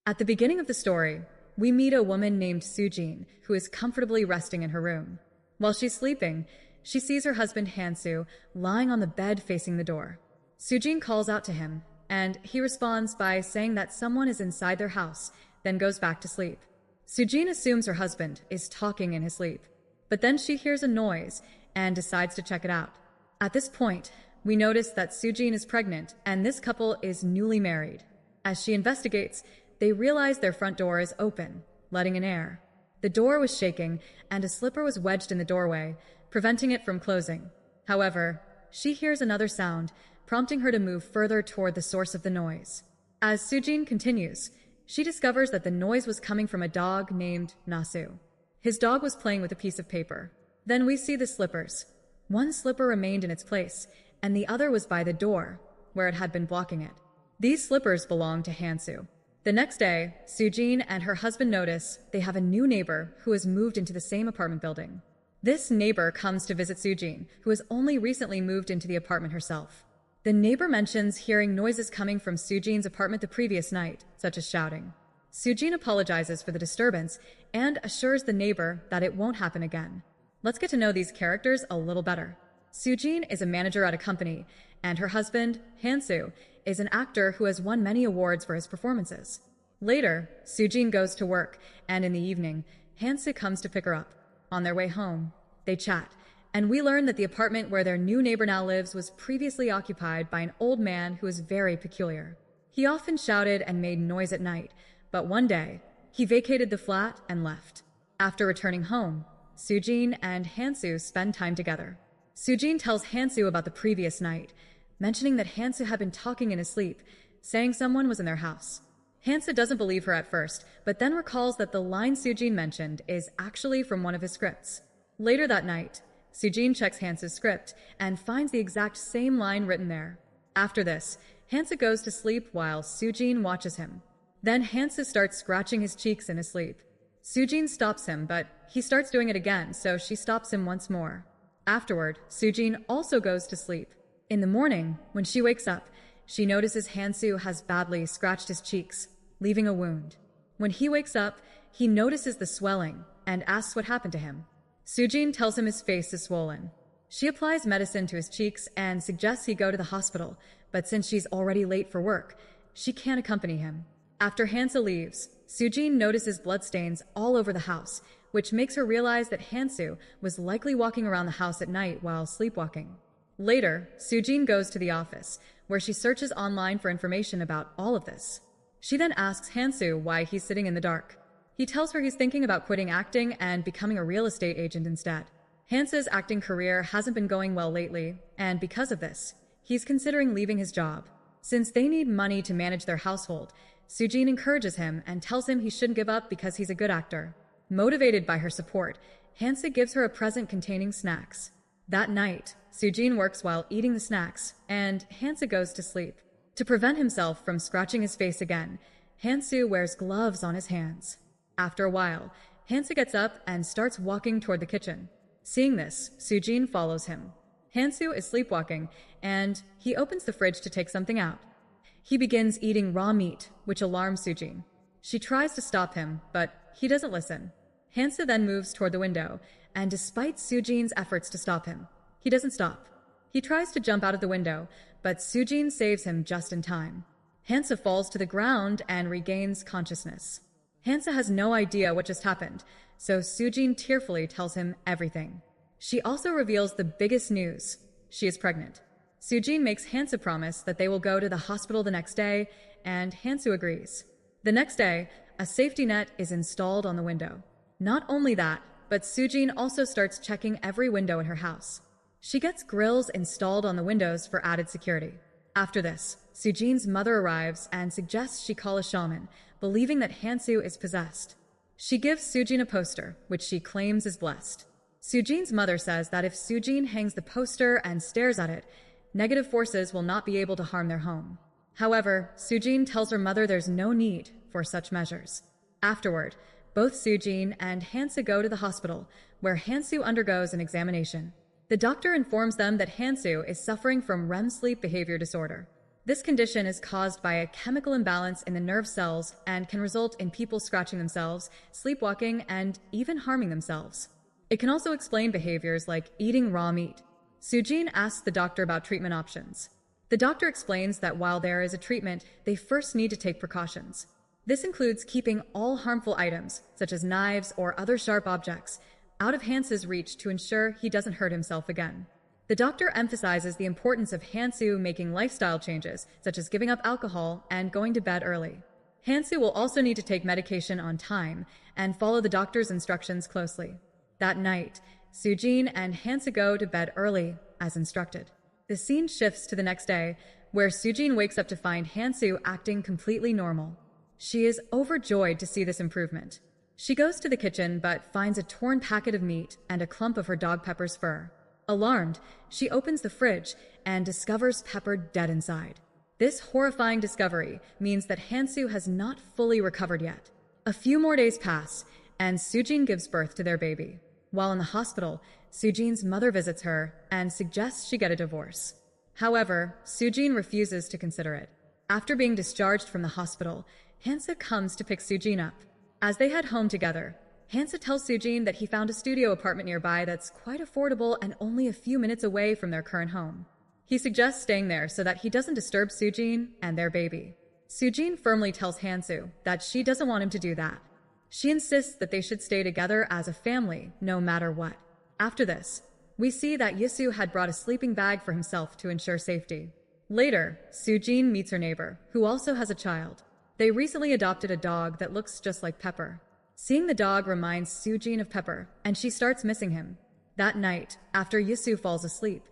At the beginning of the story, we meet a woman named Sujin who is comfortably resting in her room. While she's sleeping, she sees her husband Hansu lying on the bed facing the door. Sujin calls out to him, and he responds by saying that someone is inside their house, then goes back to sleep. Sujin assumes her husband is talking in his sleep, but then she hears a noise and decides to check it out. At this point, we notice that Sujin is pregnant and this couple is newly married. As she investigates, they realize their front door is open, letting in air. The door was shaking and a slipper was wedged in the doorway, preventing it from closing. However, she hears another sound, prompting her to move further toward the source of the noise. As Sujin continues, she discovers that the noise was coming from a dog named Nasu. His dog was playing with a piece of paper. Then we see the slippers. One slipper remained in its place, and the other was by the door, where it had been blocking it. These slippers belonged to Hansu. The next day, Sujin and her husband notice they have a new neighbor who has moved into the same apartment building. This neighbor comes to visit Sujin, who has only recently moved into the apartment herself. The neighbor mentions hearing noises coming from Sujin's apartment the previous night, such as shouting. Sujin apologizes for the disturbance and assures the neighbor that it won't happen again. Let's get to know these characters a little better. Sujin is a manager at a company, and her husband, Hansu, is an actor who has won many awards for his performances. Later, Sujin goes to work, and in the evening, Hansu comes to pick her up. On their way home, they chat, and we learn that the apartment where their new neighbor now lives was previously occupied by an old man who is very peculiar. He often shouted and made noise at night, but one day, he vacated the flat and left. After returning home, Sujin and Hansu spend time together. Sujin tells Hansu about the previous night, mentioning that Hansu had been talking in his sleep, saying someone was in their house. Hansu doesn't believe her at first, but then recalls that the line Sujin mentioned is actually from one of his scripts. Later that night, Sujin checks Hansu's script and finds the exact same line written there. After this, Hansu goes to sleep while Sujin watches him. Then Hansu starts scratching his cheeks in his sleep. Sujin stops him, but he starts doing it again, so she stops him once more. Afterward, Sujin also goes to sleep. In the morning, when she wakes up, she notices Hansu has badly scratched his cheeks, leaving a wound. When he wakes up, he notices the swelling and asks what happened to him. Sujin tells him his face is swollen. She applies medicine to his cheeks and suggests he go to the hospital, but since she's already late for work, she can't accompany him. After Hansu leaves, Sujin notices bloodstains all over the house, which makes her realize that Hansu was likely walking around the house at night while sleepwalking. Later, Sujin goes to the office, where she searches online for information about all of this. She then asks Hansu why he's sitting in the dark. He tells her he's thinking about quitting acting and becoming a real estate agent instead. Hansu's acting career hasn't been going well lately, and because of this, he's considering leaving his job. Since they need money to manage their household, Sujin encourages him and tells him he shouldn't give up because he's a good actor. Motivated by her support, Hansu gives her a present containing snacks. That night, Sujin works while eating the snacks, and Hansu goes to sleep. To prevent himself from scratching his face again, Hansu wears gloves on his hands. After a while, Hansu gets up and starts walking toward the kitchen. Seeing this, Sujin follows him. Hansu is sleepwalking, and he opens the fridge to take something out. He begins eating raw meat, which alarms Sujin. She tries to stop him, but he doesn't listen. Hansu then moves toward the window, and despite Sujin's efforts to stop him, he doesn't stop. He tries to jump out of the window, but Sujin saves him just in time. Hansu falls to the ground and regains consciousness. Hansu has no idea what just happened, so Sujin tearfully tells him everything. She also reveals the biggest news. She is pregnant. Sujin makes Hansu promise that they will go to the hospital the next day, and Hansu agrees. The next day, a safety net is installed on the window. Not only that, but Sujin also starts checking every window in her house. She gets grills installed on the windows for added security. After this, Sujin's mother arrives and suggests she call a shaman, believing that Hansu is possessed. She gives Sujin a poster, which she claims is blessed. Sujin's mother says that if Sujin hangs the poster and stares at it, negative forces will not be able to harm their home. However, Sujin tells her mother there's no need for such measures. Afterward, both Sujin and Hansu go to the hospital, where Hansu undergoes an examination. The doctor informs them that Hansu is suffering from REM sleep behavior disorder. This condition is caused by a chemical imbalance in the nerve cells and can result in people scratching themselves, sleepwalking, and even harming themselves. It can also explain behaviors like eating raw meat. Sujin asks the doctor about treatment options. The doctor explains that while there is a treatment, they first need to take precautions. This includes keeping all harmful items, such as knives or other sharp objects, out of Hansu's reach to ensure he doesn't hurt himself again. The doctor emphasizes the importance of Hansu making lifestyle changes, such as giving up alcohol and going to bed early. Hansu will also need to take medication on time and follow the doctor's instructions closely. That night, Sujin and Hansu go to bed early, as instructed. The scene shifts to the next day, where Sujin wakes up to find Hansu acting completely normal. She is overjoyed to see this improvement. She goes to the kitchen but finds a torn packet of meat and a clump of her dog Pepper's fur. Alarmed, she opens the fridge and discovers Pepper dead inside. This horrifying discovery means that Hansu has not fully recovered yet. A few more days pass, and Sujin gives birth to their baby. While in the hospital, Sujin's mother visits her and suggests she get a divorce. However, Sujin refuses to consider it. After being discharged from the hospital, Hansu comes to pick Sujin up. As they head home together, Hansu tells Sujin that he found a studio apartment nearby that's quite affordable and only a few minutes away from their current home. He suggests staying there so that he doesn't disturb Sujin and their baby. Sujin firmly tells Hansu that she doesn't want him to do that. She insists that they should stay together as a family, no matter what. After this, we see that Yisu had brought a sleeping bag for himself to ensure safety. Later, Sujin meets her neighbor, who also has a child. They recently adopted a dog that looks just like Pepper. Seeing the dog reminds Sujin of Pepper, and she starts missing him. That night, after Yisu falls asleep,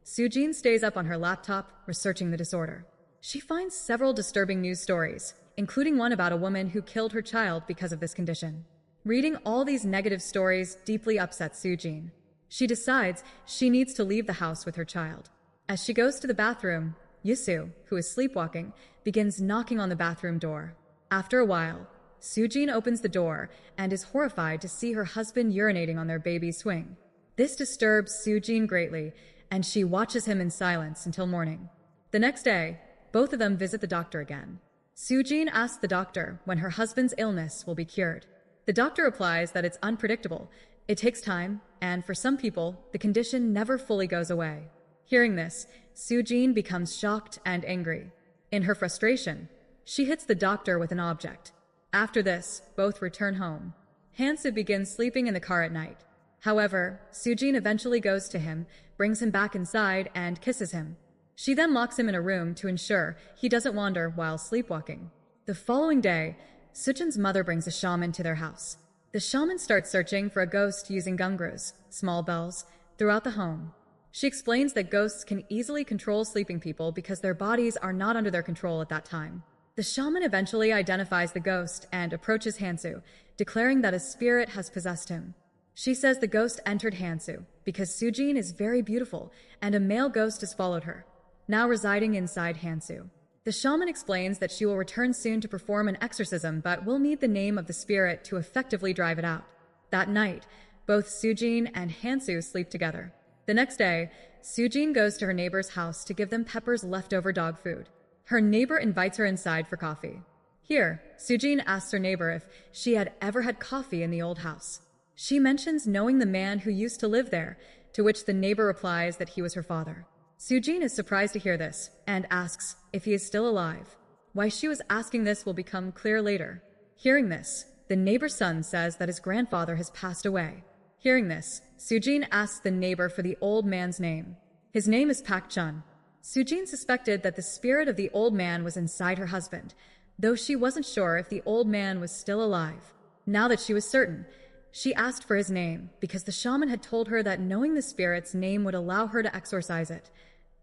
Sujin stays up on her laptop, researching the disorder. She finds several disturbing news stories, including one about a woman who killed her child because of this condition. Reading all these negative stories deeply upsets Sujin. She decides she needs to leave the house with her child. As she goes to the bathroom, Yisu, who is sleepwalking, begins knocking on the bathroom door. After a while, Sujin opens the door and is horrified to see her husband urinating on their baby's swing. This disturbs Sujin greatly, and she watches him in silence until morning. The next day, both of them visit the doctor again. Sujin asks the doctor when her husband's illness will be cured. The doctor replies that it's unpredictable, it takes time, and for some people, the condition never fully goes away. Hearing this, Sujin becomes shocked and angry. In her frustration, she hits the doctor with an object. After this, both return home. Hansu begins sleeping in the car at night. However, Sujin eventually goes to him, brings him back inside, and kisses him. She then locks him in a room to ensure he doesn't wander while sleepwalking. The following day, Sujin's mother brings a shaman to their house. The shaman starts searching for a ghost using gungros, small bells, throughout the home. She explains that ghosts can easily control sleeping people because their bodies are not under their control at that time. The shaman eventually identifies the ghost and approaches Hansu, declaring that a spirit has possessed him. She says the ghost entered Hansu because Sujin is very beautiful and a male ghost has followed her, now residing inside Hansu. The shaman explains that she will return soon to perform an exorcism but will need the name of the spirit to effectively drive it out. That night, both Sujin and Hansu sleep together. The next day, Sujin goes to her neighbor's house to give them Pepper's leftover dog food. Her neighbor invites her inside for coffee. Here, Sujin asks her neighbor if she had ever had coffee in the old house. She mentions knowing the man who used to live there, to which the neighbor replies that he was her father. Sujin is surprised to hear this and asks if he is still alive. Why she was asking this will become clear later. Hearing this, the neighbor's son says that his grandfather has passed away. Hearing this, Sujin asks the neighbor for the old man's name. His name is Pak Chun. Sujin suspected that the spirit of the old man was inside her husband, though she wasn't sure if the old man was still alive. Now that she was certain, she asked for his name because the shaman had told her that knowing the spirit's name would allow her to exorcise it,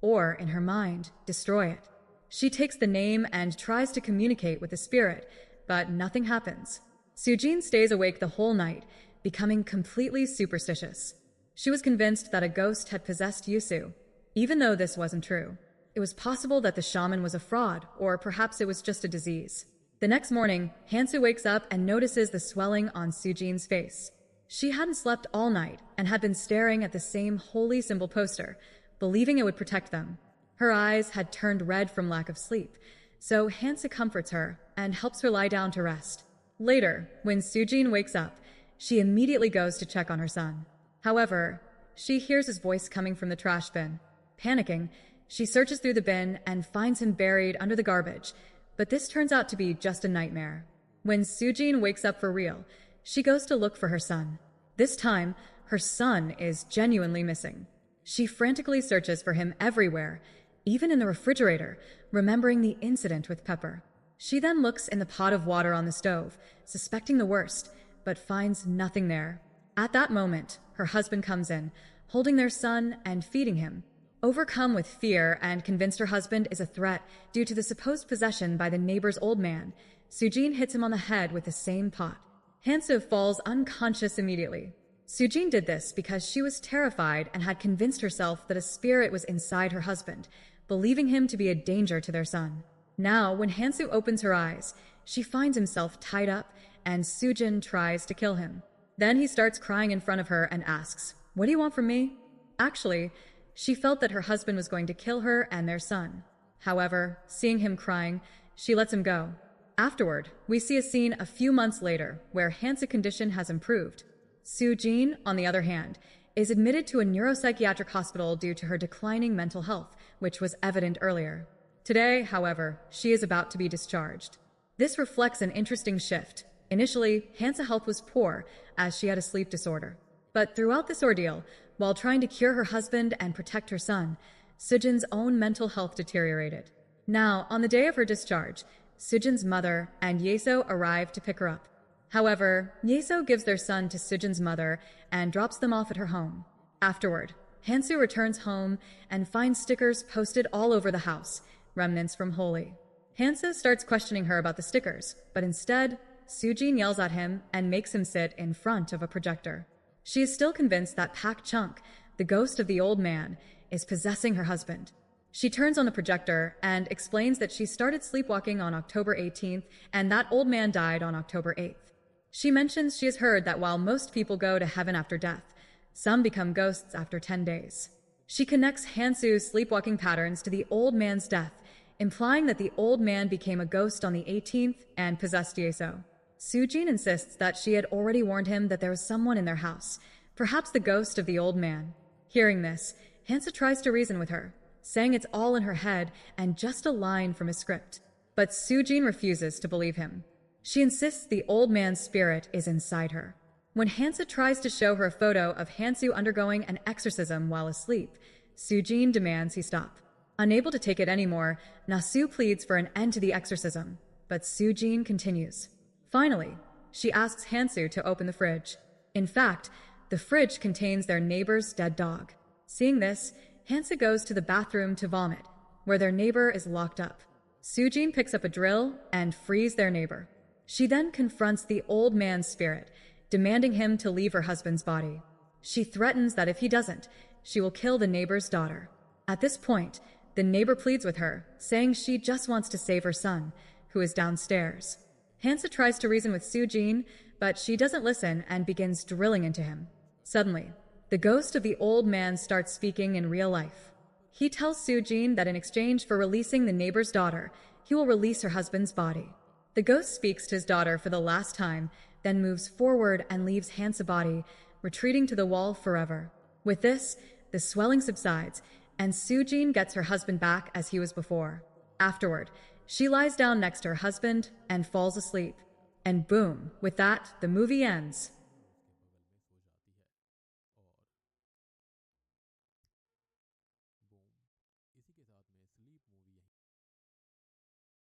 or, in her mind, destroy it. She takes the name and tries to communicate with the spirit, but nothing happens. Sujin stays awake the whole night, becoming completely superstitious. She was convinced that a ghost had possessed Yisu, even though this wasn't true. It was possible that the shaman was a fraud, or perhaps it was just a disease. The next morning, Hansu wakes up and notices the swelling on Sujin's face. She hadn't slept all night and had been staring at the same holy symbol poster, believing it would protect them. Her eyes had turned red from lack of sleep, so Hansa comforts her and helps her lie down to rest. Later, when Sujin wakes up, she immediately goes to check on her son. However, she hears his voice coming from the trash bin. Panicking, she searches through the bin and finds him buried under the garbage, but this turns out to be just a nightmare. When Sujin wakes up for real, she goes to look for her son. This time, her son is genuinely missing. She frantically searches for him everywhere, even in the refrigerator, remembering the incident with Pepper. She then looks in the pot of water on the stove, suspecting the worst, but finds nothing there. At that moment, her husband comes in, holding their son and feeding him. Overcome with fear and convinced her husband is a threat due to the supposed possession by the neighbor's old man, Sujin hits him on the head with the same pot. Hansu falls unconscious immediately. Sujin did this because she was terrified and had convinced herself that a spirit was inside her husband, believing him to be a danger to their son. Now, when Hansu opens her eyes, she finds himself tied up, and Sujin tries to kill him. Then he starts crying in front of her and asks, "What do you want from me?" Actually, she felt that her husband was going to kill her and their son. However, seeing him crying, she lets him go. Afterward, we see a scene a few months later where Hansu's condition has improved. Sujin, on the other hand, is admitted to a neuropsychiatric hospital due to her declining mental health, which was evident earlier. Today, however, she is about to be discharged. This reflects an interesting shift. Initially, Hansu's health was poor, as she had a sleep disorder. But throughout this ordeal, while trying to cure her husband and protect her son, Sujin's own mental health deteriorated. Now, on the day of her discharge, Sujin's mother and Yeso arrive to pick her up. However, Yeso gives their son to Sujin's mother and drops them off at her home. Afterward, Hansu returns home and finds stickers posted all over the house, remnants from Holi. Hansu starts questioning her about the stickers, but instead, Sujin yells at him and makes him sit in front of a projector. She is still convinced that Pak Chunk, the ghost of the old man, is possessing her husband. She turns on the projector and explains that she started sleepwalking on October 18th and that old man died on October 8th. She mentions she has heard that while most people go to heaven after death, some become ghosts after 10 days. She connects Hansu's sleepwalking patterns to the old man's death, implying that the old man became a ghost on the 18th and possessed Yeso. Sujin insists that she had already warned him that there was someone in their house, perhaps the ghost of the old man. Hearing this, Hansu tries to reason with her, saying it's all in her head and just a line from a script. But Sujin refuses to believe him. She insists the old man's spirit is inside her. When Hansu tries to show her a photo of Hansu undergoing an exorcism while asleep, Sujin demands he stop. Unable to take it anymore, Nasu pleads for an end to the exorcism, but Sujin continues. Finally, she asks Hansu to open the fridge. In fact, the fridge contains their neighbor's dead dog. Seeing this, Hansu goes to the bathroom to vomit, where their neighbor is locked up. Sujin picks up a drill and frees their neighbor. She then confronts the old man's spirit, demanding him to leave her husband's body. She threatens that if he doesn't, she will kill the neighbor's daughter. At this point, the neighbor pleads with her, saying she just wants to save her son, who is downstairs. Hansu tries to reason with Sujin, but she doesn't listen and begins drilling into him. Suddenly, the ghost of the old man starts speaking in real life. He tells Sujin that in exchange for releasing the neighbor's daughter, he will release her husband's body. The ghost speaks to his daughter for the last time, then moves forward and leaves Hansu's body, retreating to the wall forever. With this, the swelling subsides, and Sujin gets her husband back as he was before. Afterward, she lies down next to her husband and falls asleep. And boom, with that, the movie ends.